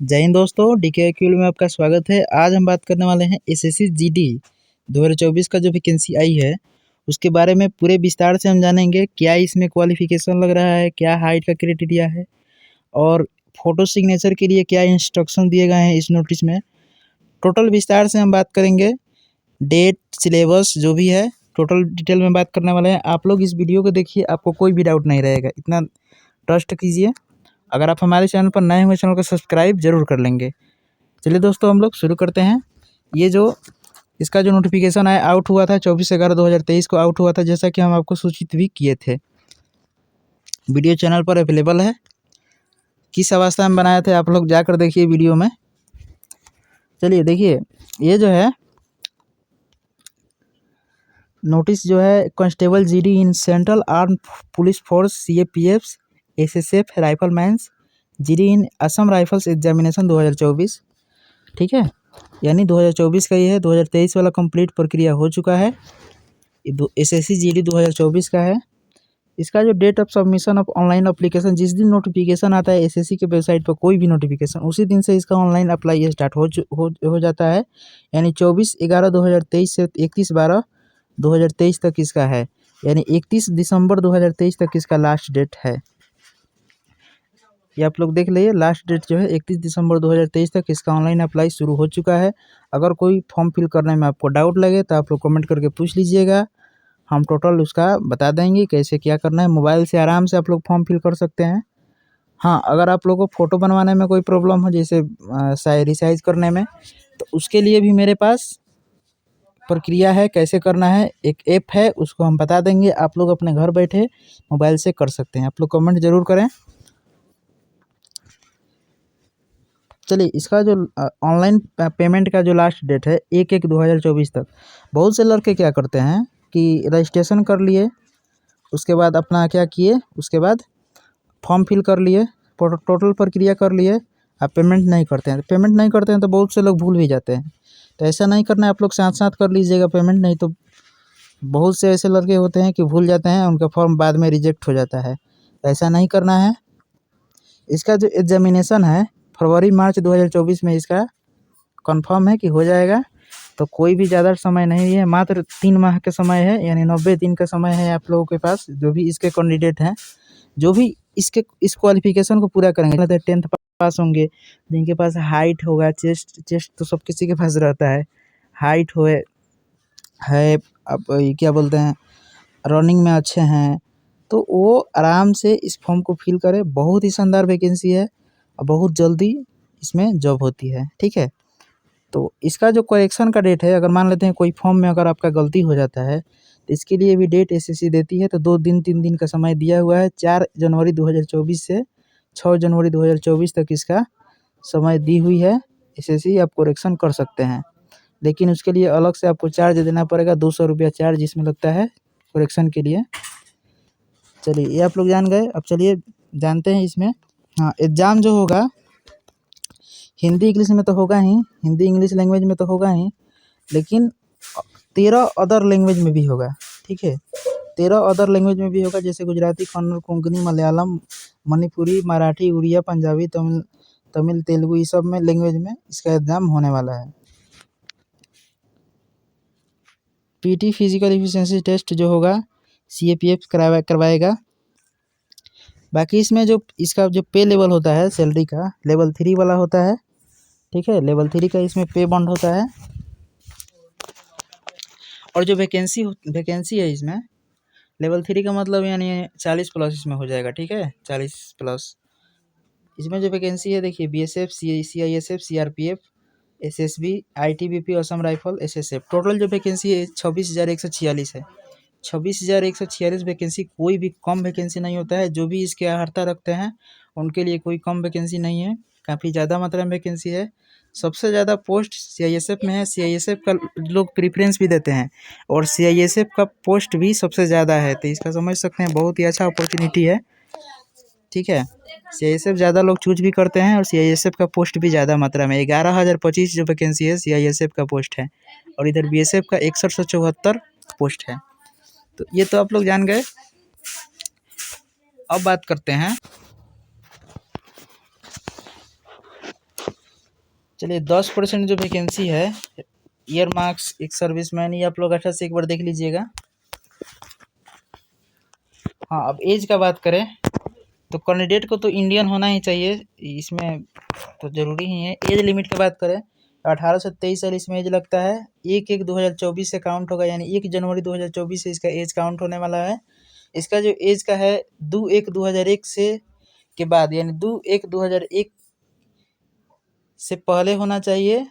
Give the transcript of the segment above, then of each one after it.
जय हिंद दोस्तों, DKIQ में आपका स्वागत है। आज हम बात करने वाले हैं SSC GD 2024 का जो वैकेंसी आई है उसके बारे में पूरे विस्तार से हम जानेंगे। क्या इसमें क्वालिफिकेशन लग रहा है, क्या हाइट का क्राइटेरिया है और फोटो सिग्नेचर के लिए क्या इंस्ट्रक्शन दिए गए हैं इस नोटिस में। टोटल विस्तार से हम बात करेंगे। डेट, सिलेबस जो भी है टोटल डिटेल में बात करने वाले हैं। आप लोग इस वीडियो को देखिए, आपको कोई भी डाउट नहीं रहेगा, इतना ट्रस्ट कीजिए। अगर आप हमारे चैनल पर नए हुए, चैनल को सब्सक्राइब जरूर कर लेंगे। चलिए दोस्तों, हम लोग शुरू करते हैं। ये जो इसका जो नोटिफिकेशन है आउट हुआ था 24/11/2023 को आउट हुआ था, जैसा कि हम आपको सूचित भी किए थे। वीडियो चैनल पर अवेलेबल है। किस अवस्था में बनाए थे आप लोग जाकर देखिए वीडियो में। चलिए देखिए, ये जो है नोटिस जो है constable GD in central arm police force CAPF SSF राइफलमैन्स GD in Assam rifles examination 2024, ठीक है। यानी 2024 का ही है, 2023 वाला कंप्लीट प्रक्रिया हो चुका है। SSC GD 2024 का है। इसका जो date of submission of online application, जिस दिन नोटिफिकेशन आता है SSC के वेबसाइट पर कोई भी नोटिफिकेशन, उसी दिन से इसका ऑनलाइन अप्लाई स्टार्ट हो जाता है। यानी 24/11/2023 से 31/12/2023 तक इसका है। यानी 31 दिसंबर 2023 तक इसका लास्ट डेट है। ये आप लोग देख लीजिए, लास्ट डेट जो है 31 दिसंबर 2023 तक इसका ऑनलाइन अप्लाई शुरू हो चुका है। अगर कोई फॉर्म फिल करने में आपको डाउट लगे तो आप लोग कमेंट करके पूछ लीजिएगा, हम टोटल उसका बता देंगे कैसे क्या करना है। मोबाइल से आराम से आप लोग फॉर्म फिल कर सकते हैं। हाँ, अगर आप लोगों को फ़ोटो बनवाने में कोई प्रॉब्लम हो, जैसे रिसाइज करने में, तो उसके लिए भी मेरे पास प्रक्रिया है, कैसे करना है। एक ऐप है, उसको हम बता देंगे, आप लोग अपने घर बैठे मोबाइल से कर सकते हैं। आप लोग कमेंट ज़रूर करें। चलिए, इसका जो ऑनलाइन पेमेंट का जो लास्ट डेट है 1/1/2024 तक। बहुत से लड़के क्या करते हैं कि रजिस्ट्रेशन कर लिए, उसके बाद अपना क्या किए, उसके बाद फॉर्म फिल कर लिए, टोटल प्रक्रिया कर लिए, आप पेमेंट नहीं करते हैं। पेमेंट नहीं करते हैं तो बहुत से लोग भूल भी जाते हैं। तो ऐसा नहीं करना है, आप लोग साथ साथ कर लीजिएगा पेमेंट। नहीं तो बहुत से ऐसे लड़के होते हैं कि भूल जाते हैं, उनका फॉर्म बाद में रिजेक्ट हो जाता है। तो ऐसा नहीं करना है। इसका जो एग्जामिनेशन है फरवरी-मार्च 2024 में इसका कंफर्म है कि हो जाएगा। तो कोई भी ज़्यादा समय नहीं है, मात्र 3 माह का समय है, यानी 90 दिन का समय है आप लोगों के पास। जो भी इसके कैंडिडेट हैं, जो भी इस क्वालिफिकेशन को पूरा करेंगे, मतलब 10th पास होंगे, जिनके पास हाइट होगा, चेस्ट तो सब किसी के पास रहता है, हाइट है, अब ये क्या बोलते हैं, रनिंग में अच्छे हैं, तो वो आराम से इस फॉर्म को फिल करें। बहुत ही शानदार वैकेंसी है और बहुत जल्दी इसमें जॉब होती है, ठीक है। तो इसका जो करेक्शन का डेट है, अगर मान लेते हैं कोई फॉर्म में अगर आपका गलती हो जाता है, तो इसके लिए भी डेट SSC देती है। तो 2 दिन 3 दिन का समय दिया हुआ है। 4 जनवरी 2024 से 6 जनवरी 2024 तक इसका समय दी हुई है। SSC आप करेक्शन कर सकते हैं, लेकिन उसके लिए अलग से आपको चार्ज देना पड़ेगा, 200 रुपया चार्ज इसमें लगता है करेक्शन के लिए। चलिए, ये आप लोग जान गए। अब चलिए जानते हैं इसमें। हाँ, एग्ज़ाम जो होगा हिंदी इंग्लिश में तो होगा ही, हिंदी इंग्लिश लैंग्वेज में तो होगा ही, लेकिन 13 अदर लैंग्वेज में भी होगा, ठीक है। 13 अदर लैंग्वेज में भी होगा, जैसे गुजराती, कन्नड़, कोंकणी, मलयालम, मणिपुरी, मराठी, उड़िया, पंजाबी, तमिल, तेलुगु, ये सब में लैंग्वेज में इसका एग्ज़ाम होने वाला है। PT फिजिकल एफिशिएंसी टेस्ट जो होगा CAPF करवाएगा। बाकी इसमें जो इसका जो पे लेवल होता है सैलरी का, लेवल 3 वाला होता है, ठीक है। लेवल 3 का इसमें पे बंड होता है। और जो वैकेंसी है इसमें लेवल 3 का मतलब यानी 40 प्लस इसमें हो जाएगा, ठीक है, 40 प्लस। इसमें जो वैकेंसी है देखिए, BSF, CISF, CRPF, SSB, ITBP, Assam rifle, SSF। Total जो वैकेंसी है 26,146 है। 26,146 वैकेंसी, कोई भी कम वैकेंसी नहीं होता है। जो भी इसके अर्हता रखते हैं उनके लिए कोई कम वैकेंसी नहीं है, काफ़ी ज़्यादा मात्रा में वैकेंसी है। सबसे ज़्यादा पोस्ट CISF में है। CISF का लोग प्रेफरेंस भी देते हैं और CISF का पोस्ट भी सबसे ज़्यादा है। तो इसका समझ सकते हैं, बहुत ही अच्छा अपॉर्चुनिटी है, ठीक है। CISF ज़्यादा लोग चूज भी करते हैं और CISF का पोस्ट भी ज़्यादा मात्रा में 11,025 जो वैकेंसी है CISF का पोस्ट है, और इधर BSF का 6174 पोस्ट है। तो ये तो आप लोग जान गए। अब बात करते हैं चलिए 10% जो वैकेंसी है ईयर मार्क्स एक सर्विसमैन, ये आप लोग अच्छा से एक बार देख लीजिएगा। हाँ, अब एज का बात करें तो कैंडिडेट को तो इंडियन होना ही चाहिए, इसमें तो ज़रूरी ही है। एज लिमिट की बात करें 18 से 23 साल इसमें एज लगता है। 1/1/2024 से काउंट होगा, यानी 1 जनवरी 2024 से इसका एज काउंट होने वाला है। इसका जो एज का है 2/1/2001 से के बाद, यानी 2/1/2001 से पहले होना चाहिए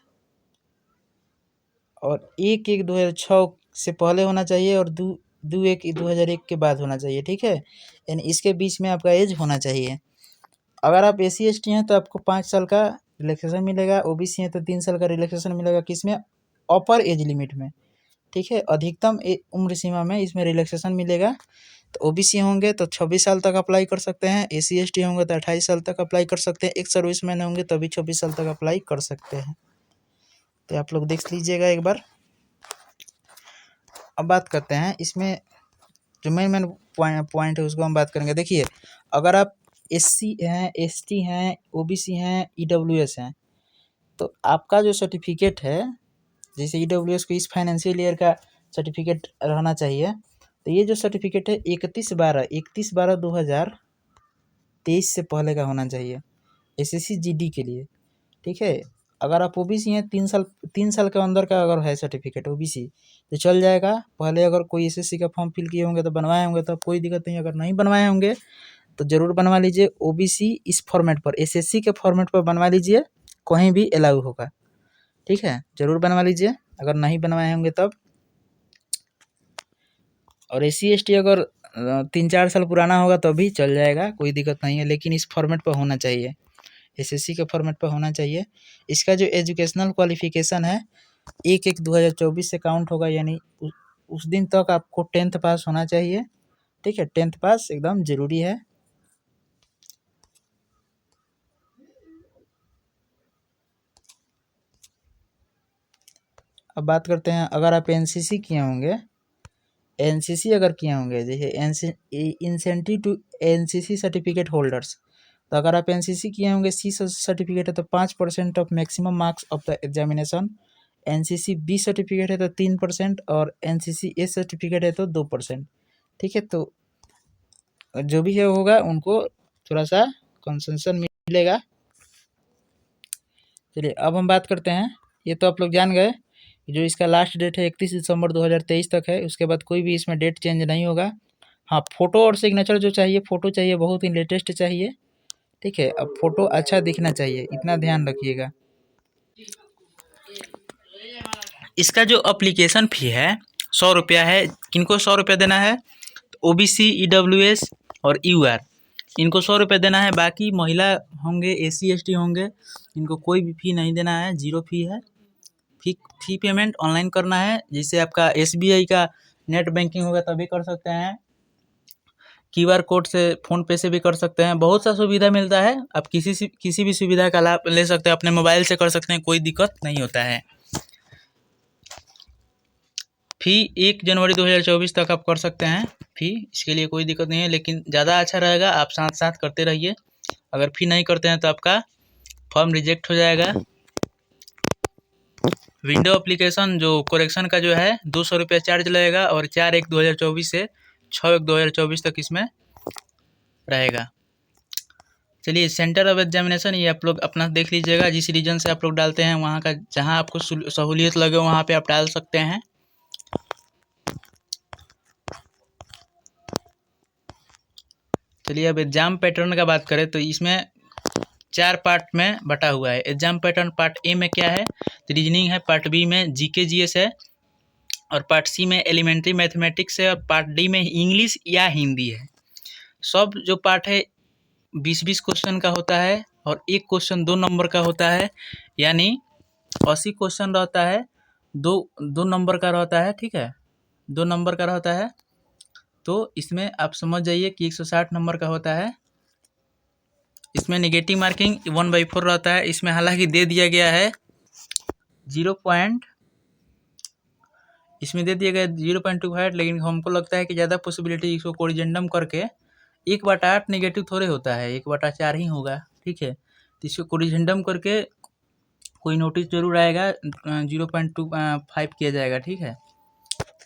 और 1/1/2006 से पहले होना चाहिए और 2/1/2001 के बाद होना चाहिए, ठीक है। यानी इसके बीच में आपका एज होना चाहिए। अगर आप SC/ST हैं तो आपको 5 साल का रिलैक्सेशन मिलेगा, OBC हैं तो 3 साल का रिलैक्सेशन मिलेगा। किसमें? अपर एज लिमिट में, ठीक है। अधिकतम उम्र सीमा में इसमें रिलैक्सेशन मिलेगा। तो OBC होंगे तो 26 साल तक अप्लाई कर सकते हैं, SC/ST होंगे तो 28 साल तक अप्लाई कर सकते हैं, एक सर्विसमैन होंगे तो भी 24 साल तक अप्लाई कर सकते हैं। तो आप लोग देख लीजिएगा एक बार। अब बात करते हैं इसमें जो मेन पॉइंट है उसको हम बात करेंगे। देखिए, अगर आप SC हैं, ST हैं, OBC हैं, EWS हैं, तो आपका जो सर्टिफिकेट है, जैसे EWS को इस फाइनेंशियल ईयर का सर्टिफिकेट रहना चाहिए, तो ये जो सर्टिफिकेट है 31/12/2023 से पहले का होना चाहिए SSC GD के लिए, ठीक है। अगर आप OBC हैं, 3 साल के अंदर का अगर है सर्टिफिकेट OBC तो चल जाएगा। पहले अगर कोई SSC का फॉर्म फिल किए होंगे तो बनवाए होंगे तो कोई दिक्कत नहीं, अगर नहीं बनवाए होंगे तो ज़रूर बनवा लीजिए। OBC इस फॉर्मेट पर, SSC के फॉर्मेट पर बनवा लीजिए, कहीं भी अलाउ होगा, ठीक है। ज़रूर बनवा लीजिए अगर नहीं बनवाए होंगे तब। और SC/ST अगर 3-4 साल पुराना होगा तो भी चल जाएगा, कोई दिक्कत नहीं है, लेकिन इस फॉर्मेट पर होना चाहिए, SSC के फॉर्मेट पर होना चाहिए। इसका जो एजुकेशनल क्वालिफिकेशन है 1/1/2024 से काउंट होगा, यानी उस दिन तक आपको 10th पास होना चाहिए, ठीक है। 10th पास एकदम ज़रूरी है। अब बात करते हैं, अगर आप NCC किए होंगे, NCC अगर किए होंगे, जैसे incentive to NCC certificate holders, तो अगर आप NCC किए होंगे, C सर्टिफिकेट है तो 5% of maximum marks of the examination. NCC B certificate है तो 3% और NCC A सर्टिफिकेट है तो 2%, ठीक है। तो जो भी है होगा उनको थोड़ा सा कंसेशन मिलेगा। चलिए अब हम बात करते हैं, ये तो आप लोग जान गए जो इसका लास्ट डेट है 31 दिसंबर 2023 तक है, उसके बाद कोई भी इसमें डेट चेंज नहीं होगा। हाँ, फ़ोटो और सिग्नेचर जो चाहिए, फ़ोटो चाहिए बहुत ही लेटेस्ट चाहिए, ठीक है। अब फ़ोटो अच्छा दिखना चाहिए, इतना ध्यान रखिएगा। इसका जो अप्लीकेशन फ़ी है 100 रुपया है। किनको 100 रुपया देना है? तो OBC, EWS और UR, इनको 100 रुपये देना है। बाकी महिला होंगे, SC/ST होंगे, इनको कोई भी फ़ी नहीं देना है, 0 फ़ी है। फ़ी पेमेंट ऑनलाइन करना है, जैसे आपका SBI का नेट बैंकिंग होगा तभी कर सकते हैं, QR कोड से, फ़ोनपे से भी कर सकते हैं। बहुत सा सुविधा मिलता है, आप किसी भी सुविधा का लाभ ले सकते हैं, अपने मोबाइल से कर सकते हैं, कोई दिक्कत नहीं होता है। फ़ी 1 जनवरी 2024 तक आप कर सकते हैं फ़ी, इसके लिए कोई दिक्कत नहीं है, लेकिन ज़्यादा अच्छा रहेगा आप साथ साथ करते रहिए। अगर फ़ी नहीं करते हैं तो आपका फॉर्म रिजेक्ट हो जाएगा। विंडो एप्लीकेशन जो करेक्शन का जो है 200 रुपया चार्ज लगेगा और 4/1/2024 से 6/1/2024 तक इसमें रहेगा। चलिए, सेंटर ऑफ एग्जामिनेशन ये आप लोग अपना देख लीजिएगा, जिस रीजन से आप लोग डालते हैं वहाँ का जहाँ आपको सहूलियत लगे वहाँ पे आप डाल सकते हैं। चलिए, अब एग्जाम पैटर्न का बात करें तो इसमें 4 पार्ट में बटा हुआ है। एग्जाम पैटर्न पार्ट ए में क्या है? तो रीजनिंग है, पार्ट बी में GK GS है, और पार्ट सी में एलिमेंट्री मैथमेटिक्स है, और पार्ट डी में इंग्लिश या हिंदी है। सब जो पार्ट है 20-20 क्वेश्चन का होता है और एक क्वेश्चन 2 नंबर का होता है, यानी 80 क्वेश्चन रहता है, दो नंबर का रहता है, ठीक है, 2 नंबर का रहता है। तो इसमें आप समझ जाइए कि 160 नंबर का होता है। इसमें नेगेटिव मार्किंग 1/4 रहता है। इसमें हालांकि दे दिया गया है 0.25, लेकिन हमको लगता है कि ज़्यादा पॉसिबिलिटी इसको कोरिजेंडम करके 1/8 नेगेटिव थोड़े होता है, 1/4 ही होगा, ठीक है। तो इसको कोरिजेंडम करके कोई नोटिस जरूर आएगा, 0.25 किया जाएगा, ठीक है।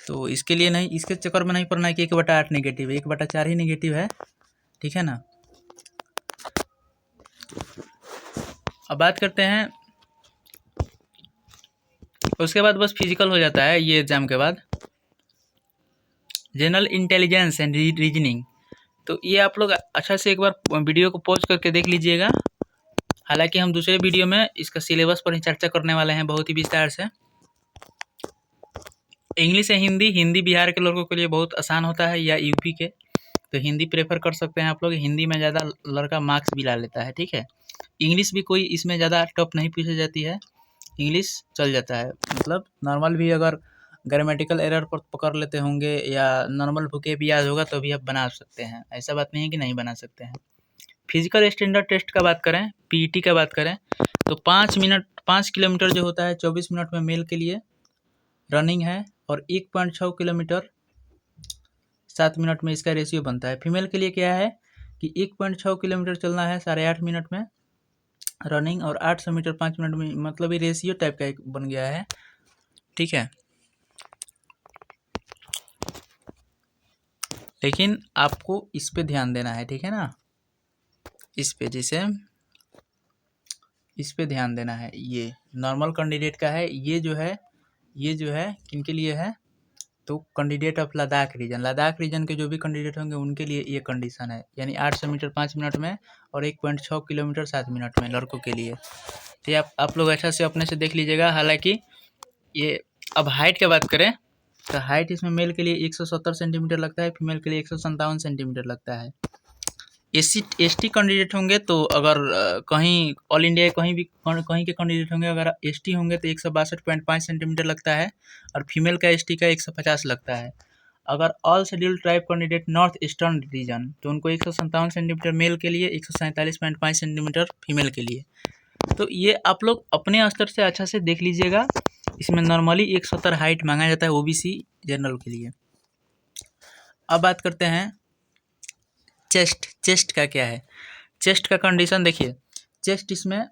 तो इसके लिए नहीं, इसके चक्कर में नहीं पड़ना है कि 1/8 नेगेटिव है, 1/4 ही नेगेटिव है, ठीक है ना। अब बात करते हैं, उसके बाद बस फिजिकल हो जाता है ये एग्ज़ाम के बाद, जनरल इंटेलिजेंस एंड रीजनिंग। तो ये आप लोग अच्छा से एक बार वीडियो को पॉज करके देख लीजिएगा। हालांकि हम दूसरे वीडियो में इसका सिलेबस पर ही चर्चा करने वाले हैं बहुत ही विस्तार से। इंग्लिश या हिंदी, हिंदी बिहार के लोगों के लिए बहुत आसान होता है, या यूपी के, तो हिंदी प्रेफर कर सकते हैं आप लोग। हिंदी में ज़्यादा लड़का मार्क्स भी ला लेता है, ठीक है। इंग्लिश भी कोई इसमें ज़्यादा टफ नहीं पूछी जाती है, इंग्लिश चल जाता है, मतलब नॉर्मल भी अगर ग्रामेटिकल एरर पर पकड़ लेते होंगे या नॉर्मल बुके भी याद होगा तो भी आप बना सकते हैं, ऐसा बात नहीं है कि नहीं बना सकते हैं। फिजिकल स्टैंडर्ड टेस्ट का बात करें, पीईटी का बात करें, तो 5 किलोमीटर जो होता है 24 मिनट में मेल के लिए रनिंग है, और 1.6 किलोमीटर 7 मिनट में इसका रेशियो बनता है। फीमेल के लिए क्या है कि 1.6 किलोमीटर चलना है 8.5 मिनट में रनिंग, और 800 मीटर 5 मिनट में, मतलब ये रेशियो टाइप का एक बन गया है, ठीक है। लेकिन आपको इस पे ध्यान देना है, ठीक है ना, इस पे, जैसे इस पे ध्यान देना है। ये नॉर्मल कैंडिडेट का है, ये जो है किनके लिए है, तो कैंडिडेट ऑफ लद्दाख रीजन के जो भी कैंडिडेट होंगे उनके लिए ये कंडीशन है, यानी 800 मीटर 5 मिनट में और 1.6 किलोमीटर 7 मिनट में लड़कों के लिए। तो आप लोग अच्छा से अपने से देख लीजिएगा। हालांकि ये, अब हाइट की बात करें तो हाइट इसमें मेल के लिए 170 सेंटीमीटर लगता है, फीमेल के लिए 157 सेंटीमीटर लगता है। एसटी कैंडिडेट होंगे तो अगर कहीं ऑल इंडिया कहीं के कैंडिडेट होंगे, अगर एसटी होंगे तो 162.5 सेंटीमीटर लगता है, और फीमेल का एसटी का 150 लगता है। अगर all scheduled tribe candidate north eastern region, तो उनको 157 सेंटीमीटर मेल के लिए, 147.5 सेंटीमीटर फीमेल के लिए। तो ये आप लोग अपने स्तर से अच्छा से देख लीजिएगा। इसमें नॉर्मली 170 हाइट मांगा जाता है ओबीसी जनरल के लिए। अब बात करते हैं चेस्ट का क्या है। चेस्ट का कंडीशन देखिए, चेस्ट इसमें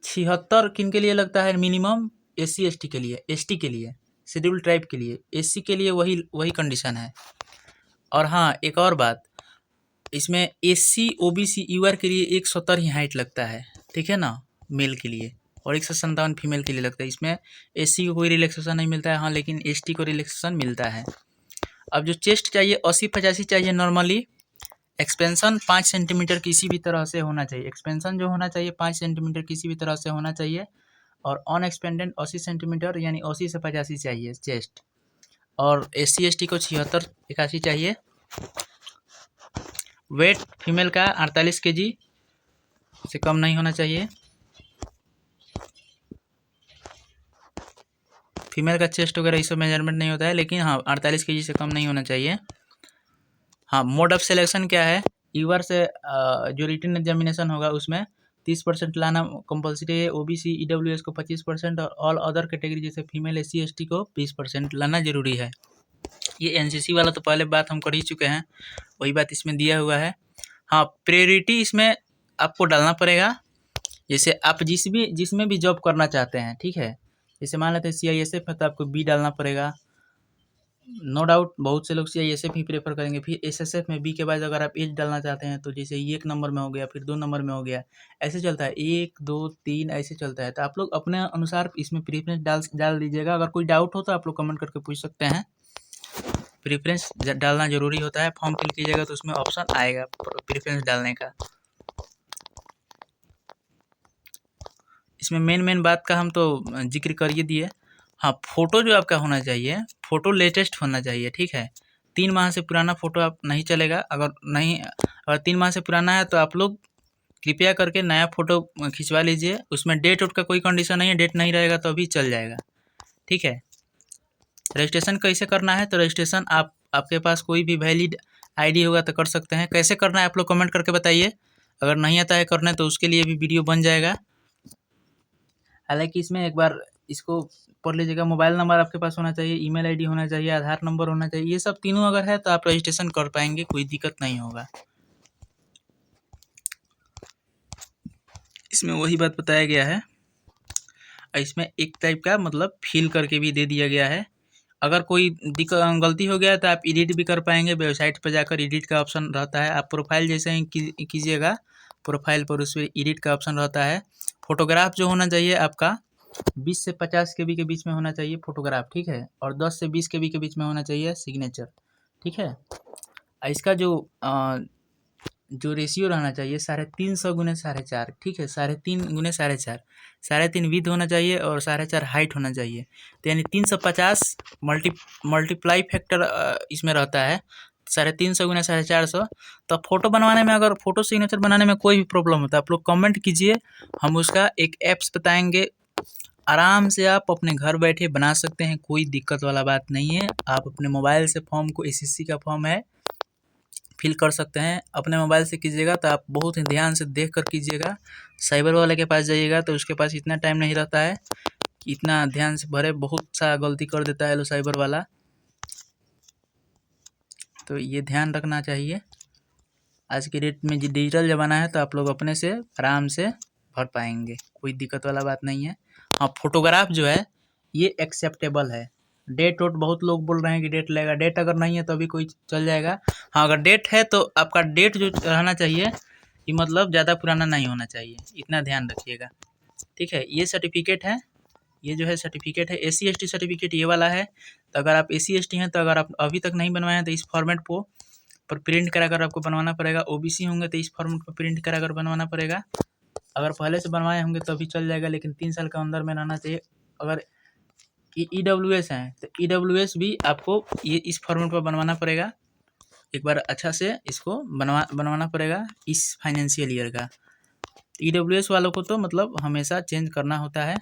76 किन के लिए लगता है मिनिमम, एससी एसटी के लिए, एसटी के लिए, शेड्यूल्ड ट्राइब के लिए, एससी के लिए वही कंडीशन है। और हाँ, एक और बात, इसमें एससी ओबीसी यूआर के लिए 170 ही हाइट लगता है, ठीक है ना, मेल के लिए, और 157 फीमेल के लिए लगता है। इसमें एससी को कोई रिलैक्सेशन नहीं मिलता है, हाँ, लेकिन एसटी को रिलैक्सेशन मिलता है। अब जो चेस्ट चाहिए 80-85 चाहिए नॉर्मली। एक्सपेंशन 5 सेंटीमीटर किसी भी तरह से होना चाहिए, एक्सपेंशन जो होना चाहिए 5 सेंटीमीटर किसी भी तरह से होना चाहिए, और ऑन एक्सपेंडेड 80 सेंटीमीटर, यानी 80 से 85 चाहिए चेस्ट, और एससी एसटी को 76-81 चाहिए। वेट फीमेल का 48 केजी से कम नहीं होना चाहिए। फीमेल का चेस्ट वगैरह इस सब मेजरमेंट नहीं होता है, लेकिन हाँ 48 केजी से कम नहीं होना चाहिए। हाँ, मोड ऑफ सिलेक्शन क्या है, यूआर से जो रिटन एग्जामिनेशन होगा उसमें 30% लाना कंपलसरी है, ओबीसी ईडब्ल्यूएस को 25% और ऑल अदर कैटेगरी जैसे फीमेल एससी एसटी को 20% लाना जरूरी है। ये एनसीसी वाला तो पहले बात हम कर ही चुके हैं, वही बात इसमें दिया हुआ है। हाँ, प्रायोरिटी इसमें आपको डालना पड़ेगा, जैसे आप जिसमें भी जॉब करना चाहते हैं, ठीक है। जैसे मान लेते हैं सीआईएसएफ है तो आपको बी डालना पड़ेगा, नो डाउट बहुत से लोग सीआईएसएफ ही प्रेफर करेंगे। फिर एसएसएफ में बी के बाद अगर आप एच डालना चाहते हैं तो जैसे ये 1 नंबर में हो गया, फिर 2 नंबर में हो गया, ऐसे चलता है, 1 2 3 ऐसे चलता है। तो आप लोग अपने अनुसार इसमें प्रेफरेंस डाल दीजिएगा। अगर कोई डाउट हो तो आप लोग कमेंट करके पूछ सकते हैं। प्रेफरेंस डालना जरूरी होता है, फॉर्म फिल कीजिएगा तो उसमें ऑप्शन आएगा प्रेफरेंस डालने का। इसमें मेन बात का हम तो जिक्र कर ही दिए। हाँ, फोटो जो आपका होना चाहिए, फोटो लेटेस्ट होना चाहिए, ठीक है। 3 माह से पुराना फोटो आप नहीं चलेगा। अगर 3 माह से पुराना है तो आप लोग कृपया करके नया फोटो खिंचवा लीजिए। उसमें डेट का कोई कंडीशन नहीं है, डेट नहीं रहेगा तो भी चल जाएगा, ठीक है। रजिस्ट्रेशन कैसे करना है, तो रजिस्ट्रेशन आपके पास कोई भी वैलिड आईडी होगा तो कर सकते हैं। कैसे करना है आप लोग कमेंट करके बताइए। अगर नहीं आता है करने तो उसके लिए भी वीडियो बन जाएगा। हालांकि इसमें एक बार इसको पढ़ लीजिएगा। मोबाइल नंबर आपके पास होना चाहिए, ईमेल आईडी होना चाहिए, आधार नंबर होना चाहिए। ये सब तीनों अगर है तो आप रजिस्ट्रेशन कर पाएंगे, कोई दिक्कत नहीं होगा। इसमें वही बात बताया गया है। इसमें एक टाइप का मतलब फिल करके भी दे दिया गया है। अगर कोई गलती हो गया तो आप एडिट भी कर पाएंगे। वेबसाइट पर जाकर एडिट का ऑप्शन रहता है। आप प्रोफाइल जैसे ही कीजिएगा, प्रोफाइल पर उस पर एडिट का ऑप्शन रहता है। फोटोग्राफ जो होना चाहिए आपका 20 से 50 KB के बीच में होना चाहिए फोटोग्राफ, ठीक है। और 10 से 20 KB के बीच में होना चाहिए सिग्नेचर, ठीक है। इसका जो रेशियो रहना चाहिए 350 गुने 4.5, ठीक है। 3.5 गुने 4.5, 3.5 विड्थ होना चाहिए और 4.5 हाइट होना चाहिए। तो यानी 350 मल्टीप्लाई फैक्टर इसमें रहता है 350 गुने 450। तो फोटो बनवाने में, अगर फोटो सिग्नेचर बनाने में कोई भी प्रॉब्लम होता है आप लोग कमेंट कीजिए, हम उसका एक ऐप्स बताएंगे। आराम से आप अपने घर बैठे बना सकते हैं, कोई दिक्कत वाला बात नहीं है। आप अपने मोबाइल से फॉर्म को, SSC का फॉर्म है, फिल कर सकते हैं। अपने मोबाइल से कीजिएगा तो आप बहुत ही ध्यान से देख कर कीजिएगा। साइबर वाले के पास जाइएगा तो उसके पास इतना टाइम नहीं रहता है कि इतना ध्यान से भरे, बहुत सा गलती कर देता है लो साइबर वाला। तो ये ध्यान रखना चाहिए। आज के डेट में डिजिटल ज़माना है तो आप लोग अपने से आराम से भर पाएंगे, कोई दिक्कत वाला बात नहीं है। हाँ, फोटोग्राफ जो है ये एक्सेप्टेबल है। डेट वोट बहुत लोग बोल रहे हैं कि डेट लगेगा, डेट अगर नहीं है तो अभी कोई चल जाएगा। हाँ, अगर डेट है तो आपका डेट जो रहना चाहिए ये मतलब ज़्यादा पुराना नहीं होना चाहिए, इतना ध्यान रखिएगा, ठीक है। ये सर्टिफिकेट है, ये जो है सर्टिफिकेट है SC ST सर्टिफिकेट ये वाला है। तो अगर आप SC ST हैं तो अगर आप अभी तक नहीं बनवाए हैं तो इस फॉर्मेट को पर प्रिंट कराकर आपको बनवाना पड़ेगा। OBC होंगे तो इस फॉर्मेट पर प्रिंट कराकर बनवाना पड़ेगा। अगर पहले से बनवाए होंगे तो अभी चल जाएगा, लेकिन 3 साल का अंदर में रहना चाहिए। अगर EWS हैं तो EWS भी आपको ये इस फॉर्मेट पर बनवाना पड़ेगा। एक बार अच्छा से इसको बनवाना पड़ेगा इस फाइनेंशियल ईयर का। EWS वालों को तो मतलब हमेशा चेंज करना होता है।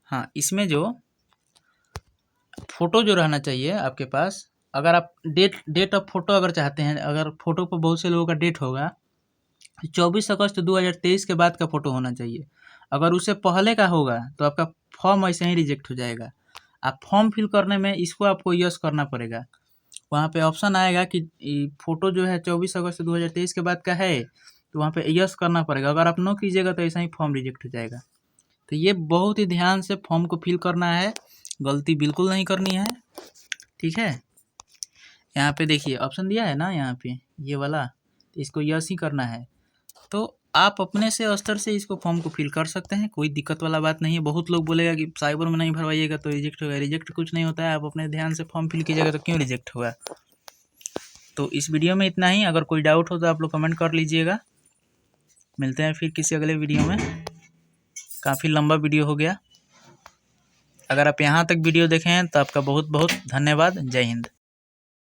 हाँ, इसमें जो फ़ोटो जो रहना चाहिए आपके पास, अगर आप डेट ऑफ फोटो अगर चाहते हैं, अगर फोटो पर बहुत से लोगों का डेट होगा 24 अगस्त 2023 के बाद का फ़ोटो होना चाहिए। अगर उससे पहले का होगा तो आपका फॉर्म ऐसे ही रिजेक्ट हो जाएगा। आप फॉर्म फिल करने में इसको आपको यस करना पड़ेगा। वहाँ पे ऑप्शन आएगा कि फ़ोटो जो है 24 अगस्त 2023 के बाद का है, तो वहाँ पे यस करना पड़ेगा। अगर आप नो कीजिएगा तो ऐसा ही फॉर्म रिजेक्ट हो जाएगा। तो ये बहुत ही ध्यान से फॉर्म को फिल करना है, गलती बिल्कुल नहीं करनी है, ठीक है। यहाँ पे देखिए ऑप्शन दिया है ना, यहाँ पे ये वाला, तो इसको यस ही करना है। तो आप अपने से स्तर से इसको फॉर्म को फिल कर सकते हैं, कोई दिक्कत वाला बात नहीं है। बहुत लोग बोलेगा कि साइबर में नहीं भरवाइएगा तो रिजेक्ट होगा। रिजेक्ट कुछ नहीं होता है, आप अपने ध्यान से फॉर्म फिल कीजिएगा तो क्यों रिजेक्ट होगा। तो इस वीडियो में इतना ही। अगर कोई डाउट हो तो आप लोग कमेंट कर लीजिएगा। मिलते हैं फिर किसी अगले वीडियो में। काफ़ी लंबा वीडियो हो गया। अगर आप यहाँ तक वीडियो देखे हैं तो आपका बहुत बहुत धन्यवाद। जय हिंद।